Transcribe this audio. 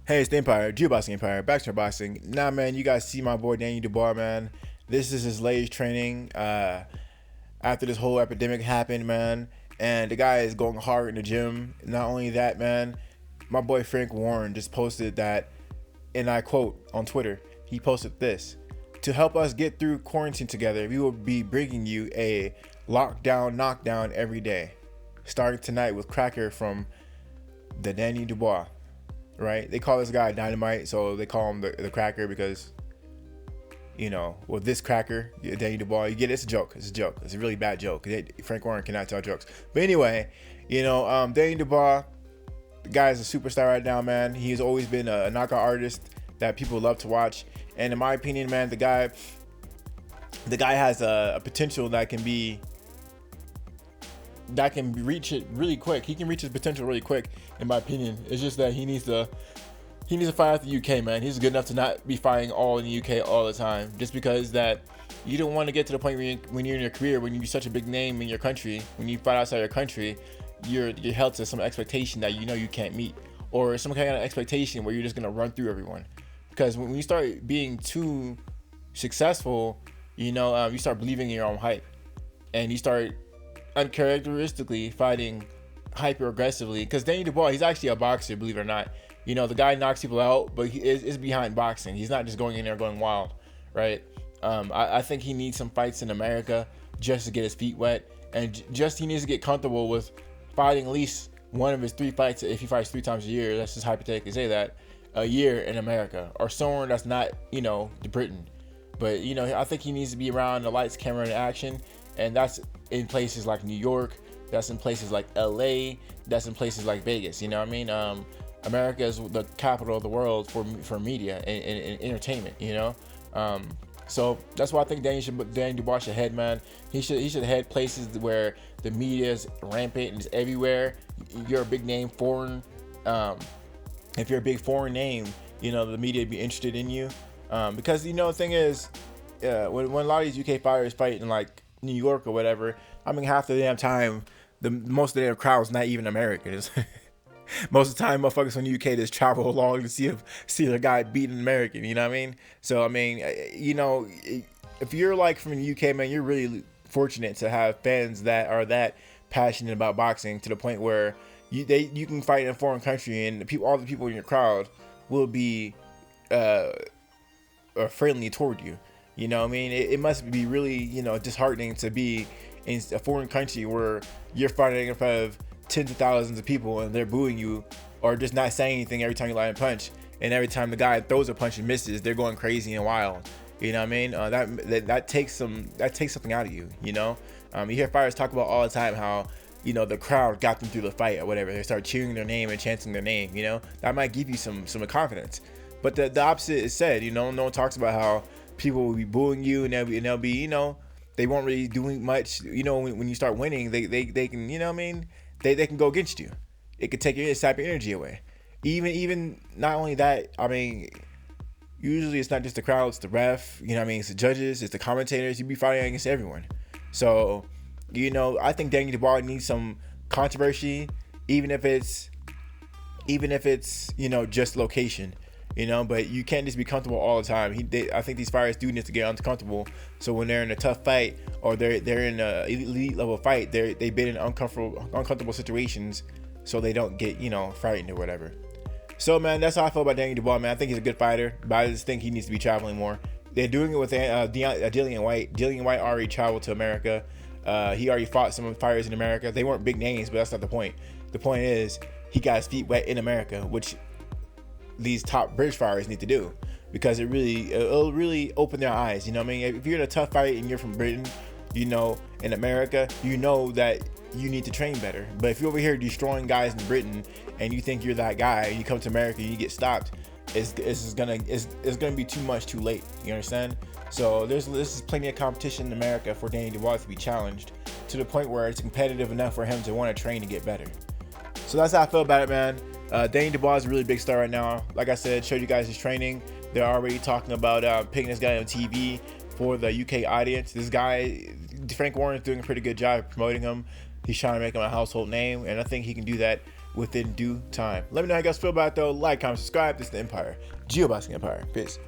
Hey, it's the Empire, Dubois Empire, Backstreet Boxing. Nah, man, you guys see my boy Dubois, man. This is his latest training after this whole epidemic happened, man. And the guy is going hard in the gym. Not only that, man, my boy Frank Warren just posted that, and I quote on Twitter, he posted this: "To help us get through quarantine together, we will be bringing you a lockdown knockdown every day, starting tonight with Cracker from the Dubois." Right? They call this guy Dynamite, so they call him the Cracker because, you know, well, this Cracker, Dubois, you get it, it's a joke. It's a joke. It's a really bad joke. Frank Warren cannot tell jokes. But anyway, you know, Dubois, the guy is a superstar right now, man. He's always been a knockout artist that people love to watch. And in my opinion, man, the guy has a potential that can reach it really quick. He can reach his potential really quick, in my opinion. It's just that he needs to fight out the UK, man. He's good enough to not be fighting all in the UK all the time. Just because that you don't want to get to the point when you're in your career, when you're such a big name in your country, when you fight outside your country, you're held to some expectation that you know you can't meet, or some kind of expectation where you're just gonna run through everyone. Because when you start being too successful, you know, you start believing in your own hype, and you start uncharacteristically fighting hyper aggressively. Because Dubois, he's actually a boxer, believe it or not. You know, the guy knocks people out, but he is behind boxing. He's not just going in there going wild, right? I think he needs some fights in America just to get his feet wet, and he needs to get comfortable with fighting at least one of his 3 fights. If he fights 3 times a year, let's just hypothetically say that, a year in America, or somewhere that's not, you know, Britain. But, you know, I think he needs to be around the lights, camera, and action. And that's in places like New York, that's in places like LA, that's in places like Vegas. You know what I mean? America is the capital of the world for media and entertainment, you know? So that's why I think Dubois should head, man. He should head places where the media is rampant and is everywhere. You're a big name, foreign. If you're a big foreign name, you know, the media would be interested in you. Because, you know, the thing is, when a lot of these UK fighters fight in like New York or whatever, I mean, half the damn time, most of the damn crowd's not even Americans. Most of the time, motherfuckers from the UK just travel along to see the guy beat an American. You know what I mean? So I mean, you know, if you're like from the UK, man, you're really fortunate to have fans that are that passionate about boxing to the point where you can fight in a foreign country and all the people in your crowd will be friendly toward you. You know what I mean? It must be really, you know, disheartening to be in a foreign country where you're fighting in front of tens of thousands of people and they're booing you or just not saying anything every time you land a punch. And every time the guy throws a punch and misses, they're going crazy and wild. You know what I mean? That takes something out of you, you know? You hear fighters talk about all the time how, you know, the crowd got them through the fight or whatever. They start cheering their name and chanting their name, you know? That might give you some confidence. But the opposite is said, you know? No one talks about how people will be booing you and they'll be, you know, they won't really doing much. You know, when you start winning, they can, you know what I mean? They can go against you. It could sap your energy away. Even not only that, I mean, usually it's not just the crowd, it's the ref, you know what I mean? It's the judges, it's the commentators. You be fighting against everyone. So, you know, I think Dubois needs some controversy, even if it's, you know, just location. You know, but you can't just be comfortable all the time. I think these fighters do need to get uncomfortable. So when they're in a tough fight or they're in a elite level fight, they've been in uncomfortable situations, so they don't get, you know, frightened or whatever. So man, that's how I feel about Dubois, man. I think he's a good fighter, but I just think he needs to be traveling more. They're doing it with Dillian White. Dillian White already traveled to America. He already fought some fighters in America. They weren't big names, but that's not the point. The point is he got his feet wet in America, which these top British fighters need to do, because it'll really open their eyes. You know what I mean? If you're in a tough fight and you're from Britain, you know, in America, you know that you need to train better. But if you're over here destroying guys in Britain and you think you're that guy and you come to America and you get stopped, it's gonna be too much too late. You understand? So this is plenty of competition in America for Dubois to be challenged to the point where it's competitive enough for him to want to train to get better. So that's how I feel about it, man. Dubois is a really big star right now. Like I said, showed you guys his training. They're already talking about picking this guy on TV for the UK audience. This guy, Frank Warren, is doing a pretty good job of promoting him. He's trying to make him a household name, and I think he can do that within due time. Let me know how you guys feel about it though. Like, comment, subscribe. This is the Empire. Geoboxing Empire. Peace.